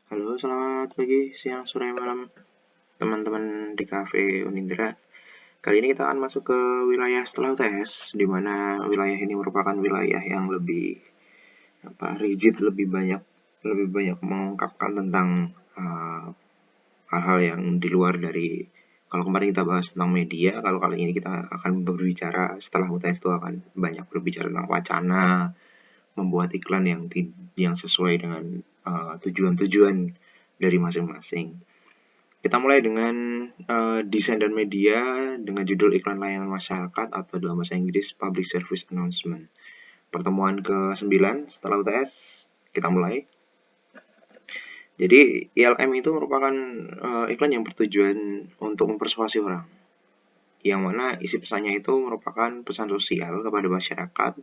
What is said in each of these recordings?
Halo, selamat pagi, siang, sore, malam, teman-teman di Cafe Unindra. Kali ini kita akan masuk ke wilayah setelah UTS, di mana wilayah ini merupakan wilayah yang lebih rigid, lebih banyak mengungkapkan tentang hal-hal yang di luar dari. Kalau kemarin kita bahas tentang media, kalau kali ini kita akan berbicara setelah UTS itu akan banyak berbicara tentang wacana, membuat iklan yang sesuai dengan tujuan-tujuan dari masing-masing. Kita mulai dengan desain dan media dengan judul iklan layanan masyarakat atau dalam bahasa Inggris Public Service Announcement. Pertemuan ke-9 setelah UTS, kita mulai. Jadi ILM itu merupakan iklan yang bertujuan untuk mempersuasi orang. Yang mana isi pesannya itu merupakan pesan sosial kepada masyarakat,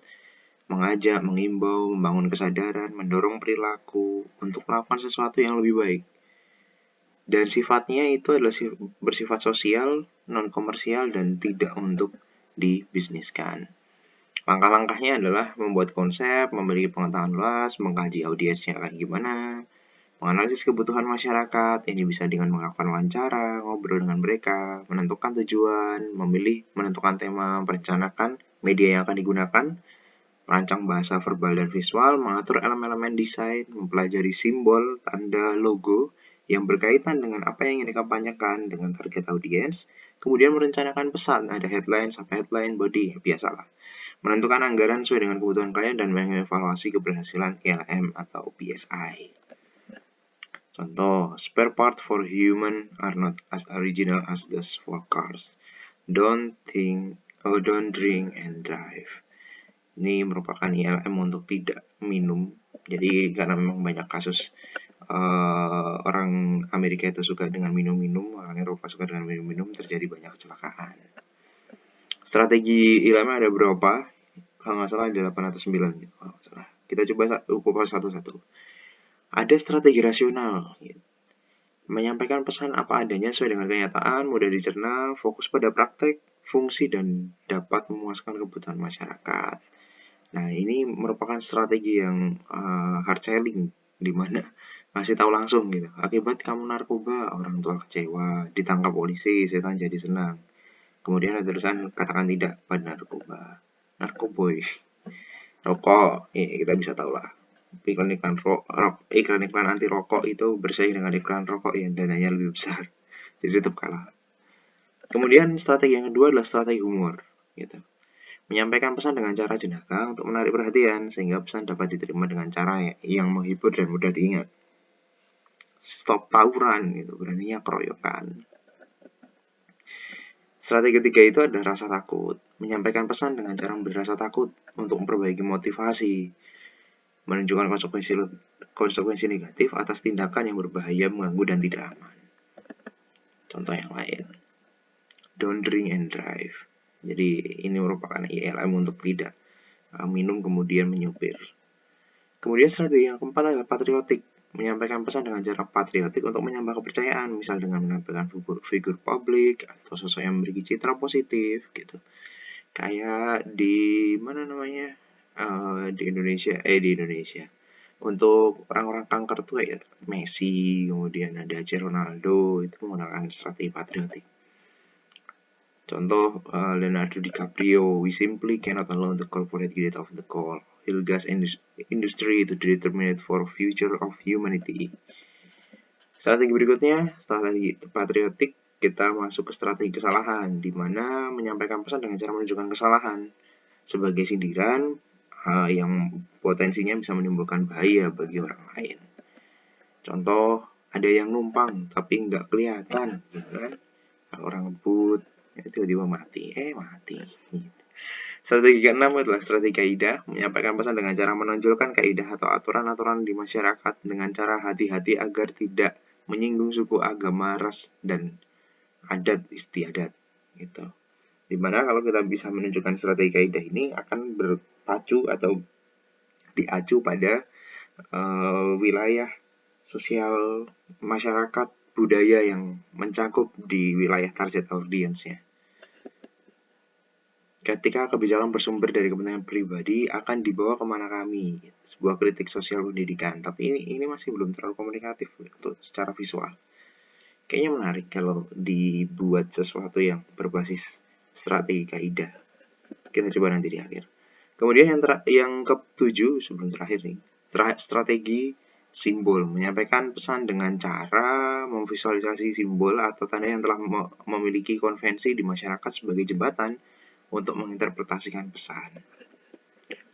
mengajak, mengimbau, membangun kesadaran, mendorong perilaku untuk melakukan sesuatu yang lebih baik. Dan sifatnya itu adalah bersifat sosial, non-komersial, dan tidak untuk dibisniskan. Langkah-langkahnya adalah membuat konsep, memberi pengetahuan luas, mengkaji audiensnya kayak gimana, menganalisis kebutuhan masyarakat, ini bisa dengan melakukan wawancara, ngobrol dengan mereka, menentukan tujuan, menentukan tema, merencanakan media yang akan digunakan, merancang bahasa verbal dan visual, mengatur elemen-elemen desain, mempelajari simbol, tanda, logo, yang berkaitan dengan apa yang ingin dikampanyekan dengan target audiens, kemudian merencanakan pesan, ada headline, sub-headline, body, biasalah. Menentukan anggaran sesuai dengan kebutuhan klien dan mengevaluasi keberhasilan ILM atau PSI. Contoh, spare part for human are not as original as those for cars. Don't drink and drive. Ini merupakan ILM untuk tidak minum. Jadi karena memang banyak kasus orang Amerika itu suka dengan minum-minum, orang Eropa suka dengan minum-minum, terjadi banyak kecelakaan. Strategi ILM ada berapa? Kalau nggak salah ada 8 atau 9 gitu. Kalau nggak salah. Kita coba kupas satu-satu. Ada strategi rasional. Gitu. Menyampaikan pesan apa adanya sesuai dengan kenyataan, mudah dicerna, fokus pada praktek, fungsi, dan dapat memuaskan kebutuhan masyarakat. Nah, ini merupakan strategi yang hard selling, di mana ngasih tahu langsung gitu. Akibat kamu narkoba, orang tua kecewa, ditangkap polisi, setan jadi senang. Kemudian ada tulisan katakan tidak pada narkoba. Narkoboy, rokok, kita bisa tahu lah. Iklan anti rokok itu bersaing dengan iklan rokok yang dananya lebih besar. Jadi tetap kalah. Kemudian strategi yang kedua adalah strategi humor, gitu. Menyampaikan pesan dengan cara jenaka untuk menarik perhatian, sehingga pesan dapat diterima dengan cara yang menghibur dan mudah diingat. Stop tawuran, gitu, beraninya keroyokan. Strategi ketiga itu adalah rasa takut. Menyampaikan pesan dengan cara memberi rasa takut untuk memperbaiki motivasi. Menunjukkan konsekuensi negatif atas tindakan yang berbahaya, mengganggu, dan tidak aman. Contoh yang lain. Don't drink and drive. Jadi ini merupakan ILM untuk tidak minum kemudian menyupir. Kemudian strategi yang keempat adalah patriotik. Menyampaikan pesan dengan cara patriotik untuk menambah kepercayaan, misal dengan menampilkan figur publik atau sosok yang memiliki citra positif gitu. Kayak di mana namanya? Di Indonesia. Untuk orang-orang kanker tuh kayak Messi, kemudian ada Ronaldo, itu menggunakan strategi patriotik. Contoh Leonardo DiCaprio, we simply cannot allow the corporate greed of the coal gas industry to determine for future of humanity. Strategi berikutnya, strategi patriotik, kita masuk ke strategi kesalahan, di mana menyampaikan pesan dengan cara menunjukkan kesalahan sebagai sindiran yang potensinya bisa menimbulkan bahaya bagi orang lain. Contoh, ada yang numpang tapi nggak kelihatan, gitu kan? Kalau orang ngebut, tiba-tiba mati. Strategi keenam adalah strategi kaidah, menyampaikan pesan dengan cara menonjolkan kaidah atau aturan-aturan di masyarakat dengan cara hati-hati agar tidak menyinggung suku, agama, ras, dan adat istiadat. Gitu. Dimana kalau kita bisa menunjukkan strategi kaidah ini akan berpacu atau diacu pada wilayah sosial masyarakat budaya yang mencakup di wilayah target audience-nya. Ketika kebijakan bersumber dari kepentingan pribadi akan dibawa kemana kami, sebuah kritik sosial pendidikan. Tapi ini masih belum terlalu komunikatif untuk secara visual. Kayaknya menarik kalau dibuat sesuatu yang berbasis strategi kaidah. Kita coba nanti di akhir. Kemudian yang ke-7 sebelum terakhir nih, strategi simbol, menyampaikan pesan dengan cara memvisualisasi simbol atau tanda yang telah memiliki konvensi di masyarakat sebagai jembatan untuk menginterpretasikan pesan.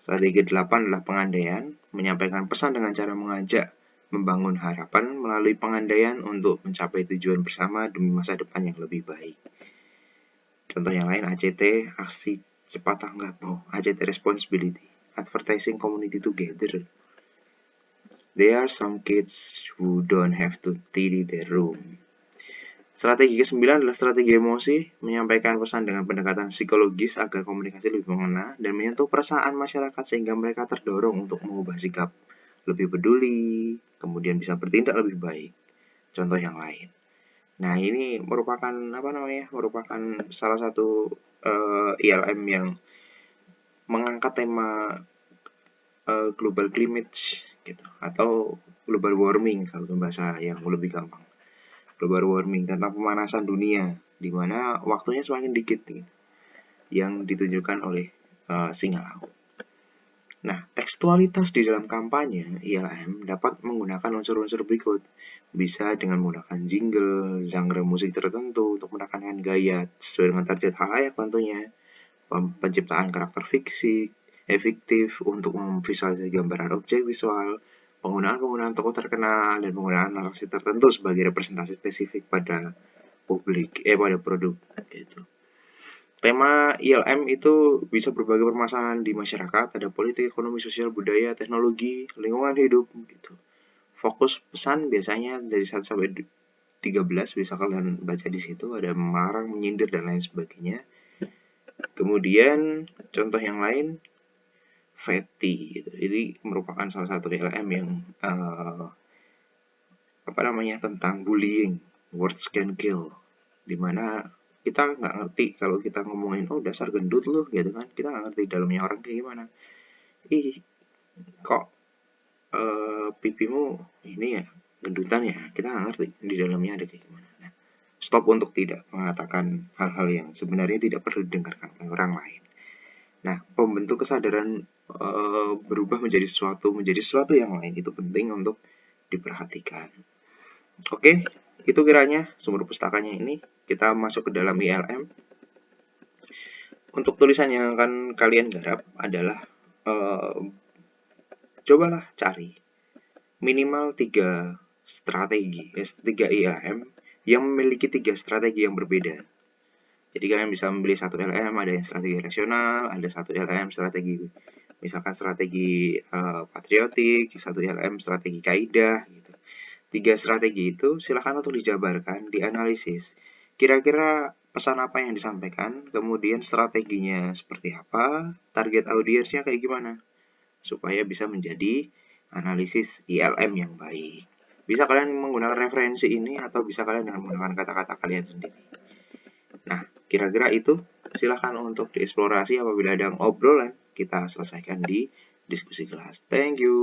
Strategi 8 adalah pengandaian, menyampaikan pesan dengan cara mengajak membangun harapan melalui pengandaian untuk mencapai tujuan bersama demi masa depan yang lebih baik. Contoh yang lain ACT, aksi cepat tanggap, ACT responsibility, advertising community together. There are some kids who don't have to tidy their room. Strategi ke-9 adalah strategi emosi, menyampaikan pesan dengan pendekatan psikologis agar komunikasi lebih mengena dan menyentuh perasaan masyarakat sehingga mereka terdorong untuk mengubah sikap, lebih peduli, kemudian bisa bertindak lebih baik. Contoh yang lain. Nah, ini merupakan merupakan salah satu ILM yang mengangkat tema global climate gitu atau global warming kalau bahasa yang lebih gampang. Global warming tentang pemanasan dunia, di mana waktunya semakin dikit nih, yang ditunjukkan oleh singa laut. Nah, tekstualitas di dalam kampanye ILM dapat menggunakan unsur-unsur berikut. Bisa dengan menggunakan jingle, genre musik tertentu untuk menekankan gaya sesuai dengan target halayak tentunya. Penciptaan karakter fiksi, efektif untuk memvisualisasi gambaran objek visual, penggunaan tokoh terkenal, dan penggunaan narasi tertentu sebagai representasi spesifik pada pada produk gitu. Tema ILM itu bisa berbagai permasalahan di masyarakat, ada politik, ekonomi, sosial, budaya, teknologi, lingkungan hidup gitu. Fokus pesan biasanya dari 1 sampai 13 bisa kalian baca di situ, ada melarang, menyindir dan lain sebagainya. Kemudian contoh yang lain FETI gitu. Ini merupakan salah satu ILM yang tentang bullying, words can kill, dimana kita nggak ngerti kalau kita ngomongin dasar gendut lu gitu kan, kita nggak ngerti dalamnya orang kayak gimana. Kok pipimu ini ya gendutan ya, kita nggak ngerti di dalamnya ada kayak gimana. Nah, stop untuk tidak mengatakan hal-hal yang sebenarnya tidak perlu didengarkan oleh orang lain. Nah, pembentuk kesadaran berubah menjadi sesuatu yang lain itu penting untuk diperhatikan. Oke, itu kiranya sumber pustakanya ini. Kita masuk ke dalam ILM. Untuk tulisan yang akan kalian garap adalah cobalah cari minimal 3 strategi, 3 ILM yang memiliki 3 strategi yang berbeda. Jadi kalian bisa memilih satu ILM, ada yang strategi rasional, ada satu ILM strategi misalkan strategi patriotik, satu ILM strategi kaidah gitu. 3 strategi itu silakan untuk dijabarkan, dianalisis. Kira-kira pesan apa yang disampaikan, kemudian strateginya seperti apa, target audiensnya kayak gimana, supaya bisa menjadi analisis ILM yang baik. Bisa kalian menggunakan referensi ini atau bisa kalian dengan menggunakan kata-kata kalian sendiri. Nah, kira-kira itu silahkan untuk dieksplorasi. Apabila ada obrolan, kita selesaikan di diskusi kelas. Thank you.